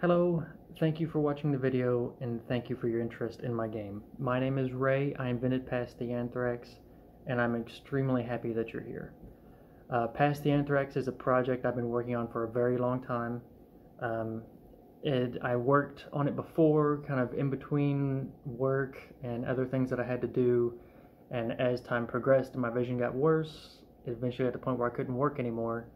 Hello, thank you for watching the video and thank you for your interest in my game. My name is Ray, I invented Past the Anthrax, and I'm extremely happy that you're here. Past the Anthrax is a project I've been working on for a very long time. I worked on it before, kind of in between work and other things that I had to do, and as time progressed and my vision got worse, eventually at the point where I couldn't work anymore,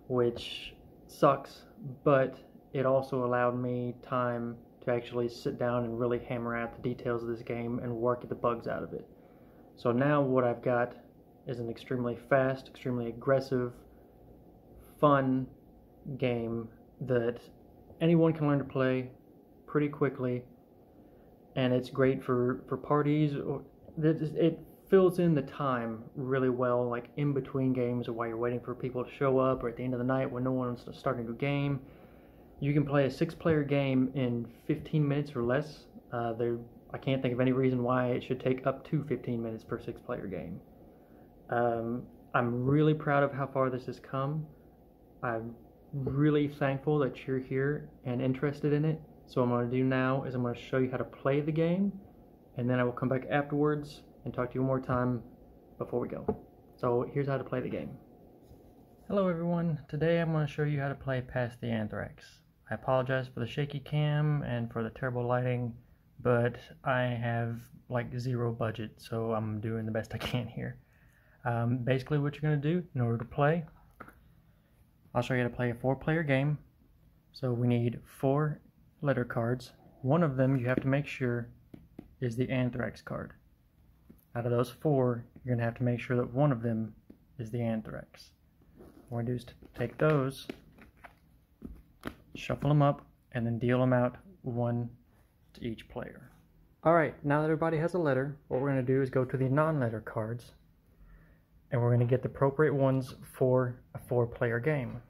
which sucks, but it also allowed me time to actually sit down and really hammer out the details of this game and work at the bugs out of it. So now what I've got is an extremely fast, extremely aggressive, fun game that anyone can learn to play pretty quickly, and it's great for parties. It fills in the time really well, like in between games or while you're waiting for people to show up, or at the end of the night when no one's starting a game. You can play a 6-player game in 15 minutes or less. I can't think of any reason why it should take up to 15 minutes per 6-player game. I'm really proud of how far this has come. I'm really thankful that you're here and interested in it. So what I'm going to do now is I'm going to show you how to play the game, and then I will come back afterwards and talk to you one more time before we go. So here's how to play the game. Hello everyone, today I'm going to show you how to play Past the Anthrax. I apologize for the shaky cam and for the terrible lighting, but I have like zero budget, so I'm doing the best I can here. Basically what you're going to do in order to play, I'll show you how to play a 4-player game. So we need 4 letter cards. One of them you have to make sure is the Anthrax card. Out of those 4, you're going to have to make sure that one of them is the Anthrax. What we're going to do is take those, shuffle them up, and then deal them out 1 to each player. Alright, now that everybody has a letter, what we're going to do is go to the non-letter cards, and we're going to get the appropriate ones for a 4-player game.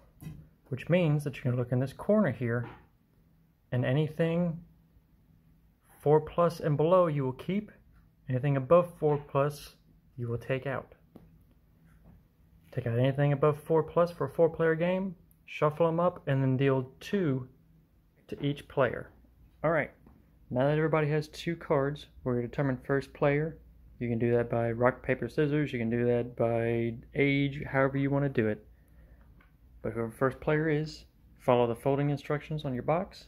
Which means that you're going to look in this corner here, and anything 4+ and below you will keep, anything above 4+ you will take out. Take out anything above 4+ for a 4-player game, shuffle them up, and then deal 2 to each player. Alright, now that everybody has 2 cards, we're going to determine first player. You can do that by rock, paper, scissors, you can do that by age, however you want to do it. But whoever first player is, follow the folding instructions on your box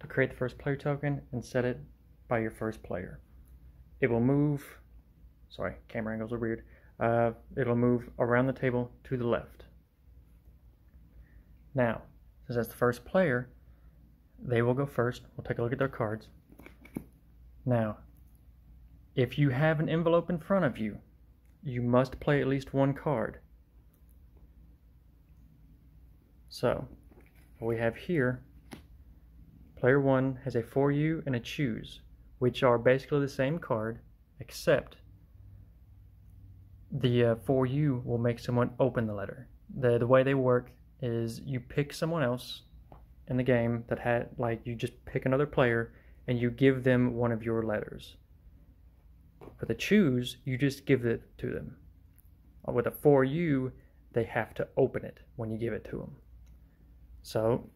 to create the first player token and set it by your first player. It will move, sorry, camera angles are weird. It'll move around the table to the left. Now, since that's the first player, they will go first. We'll take a look at their cards. Now, if you have an envelope in front of you, you must play at least 1 card. So, what we have here, player 1 has a For You and a Choose, which are basically the same card, except the For You will make someone open the letter. The way they work is you pick someone else in the game that had, like, you just pick another player and you give them one of your letters. For the Choose, you just give it to them. With a For You, they have to open it when you give it to them. So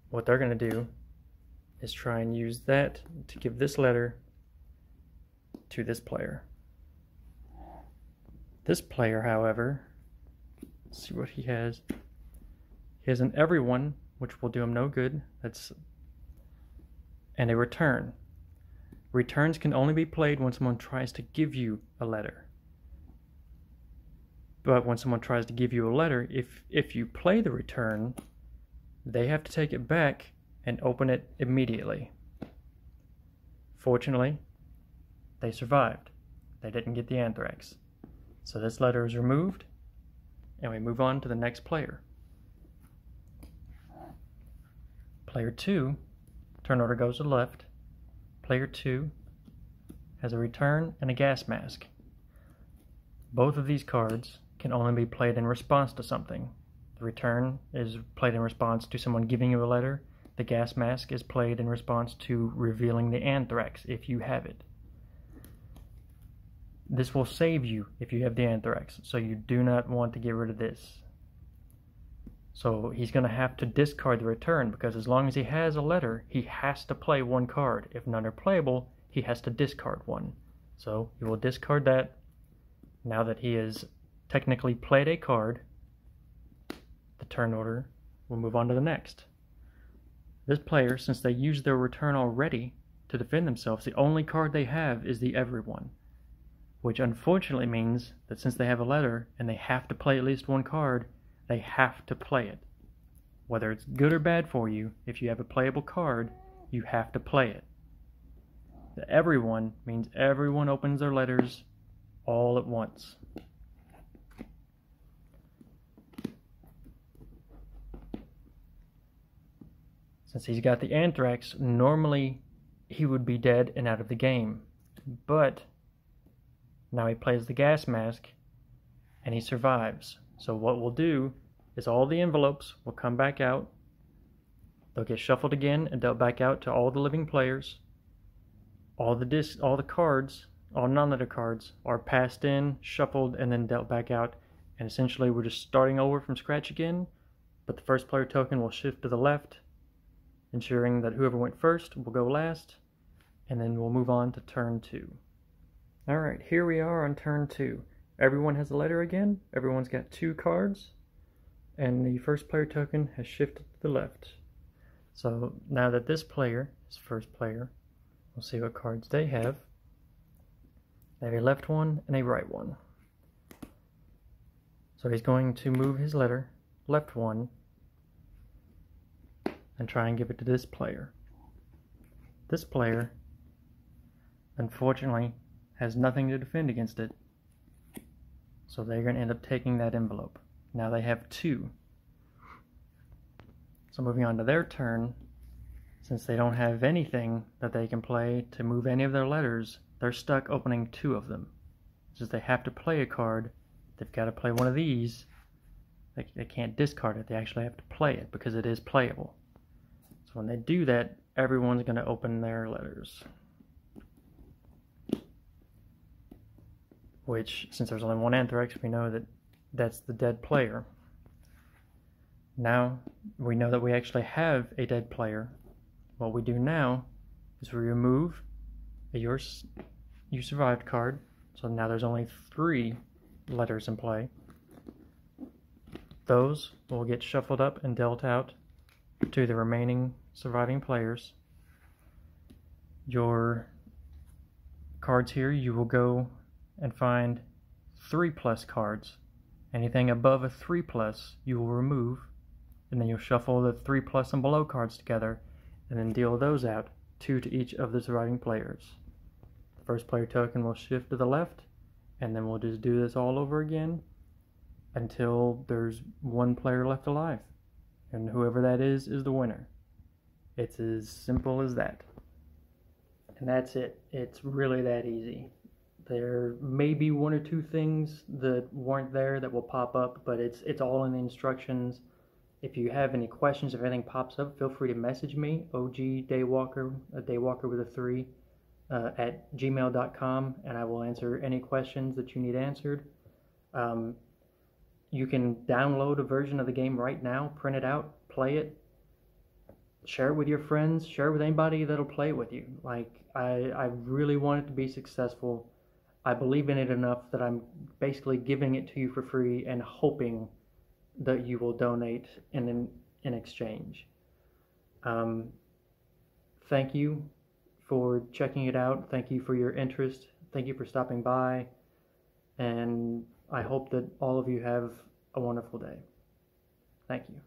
what they're going to do is try and use that to give this letter to this player. This player, however, let's see what he has. He has an Everyone, which will do him no good. And a Return. Returns can only be played when someone tries to give you a letter. But when someone tries to give you a letter, if you play the Return, they have to take it back and open it immediately. Fortunately, they survived. They didn't get the Anthrax. So this letter is removed, and we move on to the next player. Player 2, turn order goes to the left. Player 2 has a Return and a Gas Mask. Both of these cards can only be played in response to something. The Return is played in response to someone giving you a letter. The Gas Mask is played in response to revealing the Anthrax if you have it. This will save you if you have the Anthrax, so you do not want to get rid of this. So he's going to have to discard the return, because as long as he has a letter, he has to play one card. If none are playable, he has to discard one. So he will discard that. Now that he has technically played a card, the turn order will move on to the next. This player, since they used their return already to defend themselves, the only card they have is the everyone, which unfortunately means that since they have a letter and they have to play at least one card, they have to play it. Whether it's good or bad for you, if you have a playable card, you have to play it. The everyone means everyone opens their letters all at once. Since he's got the anthrax, normally he would be dead and out of the game. But now he plays the gas mask and he survives. So what we'll do is all the envelopes will come back out. They'll get shuffled again and dealt back out to all the living players. All the cards, all non-letter cards, are passed in, shuffled, and then dealt back out. And essentially we're just starting over from scratch again, but the first player token will shift to the left, ensuring that whoever went first will go last, and then we'll move on to turn 2. Alright, here we are on turn 2. Everyone has a letter again, everyone's got 2 cards, and the first player token has shifted to the left. So now that this player is first player, we'll see what cards they have. They have a left one and a right one. So he's going to move his letter, left one, and try and give it to this player. This player, unfortunately, has nothing to defend against it. So they're going to end up taking that envelope. Now they have 2. So moving on to their turn, since they don't have anything that they can play to move any of their letters, they're stuck opening 2 of them. Since they have to play a card, they've got to play one of these. They can't discard it, they actually have to play it because it is playable. So when they do that, everyone's going to open their letters. Which, since there's only one anthrax, we know that that's the dead player. Now, we know that we actually have a dead player. What we do now is we remove a You Survived card. So now there's only 3 letters in play. Those will get shuffled up and dealt out to the remaining surviving players. Your cards here, you will go and find 3+ cards. Anything above a 3+, you will remove, and then you'll shuffle the 3+ and below cards together, and then deal those out, 2 to each of the surviving players. The first player token will shift to the left, and then we'll just do this all over again until there's 1 player left alive, and whoever that is the winner. It's as simple as that. And that's it. It's really that easy. There may be 1 or 2 things that weren't there that will pop up, but it's all in the instructions. If you have any questions, if anything pops up, feel free to message me, ogdaywalker, daywalker with a 3, at gmail.com, and I will answer any questions that you need answered. You can download a version of the game right now, print it out, play it, share it with your friends, share it with anybody that'll play it with you. Like, I really want it to be successful. I believe in it enough that I'm basically giving it to you for free and hoping that you will donate in exchange. Thank you for checking it out. Thank you for your interest. Thank you for stopping by. And I hope that all of you have a wonderful day. Thank you.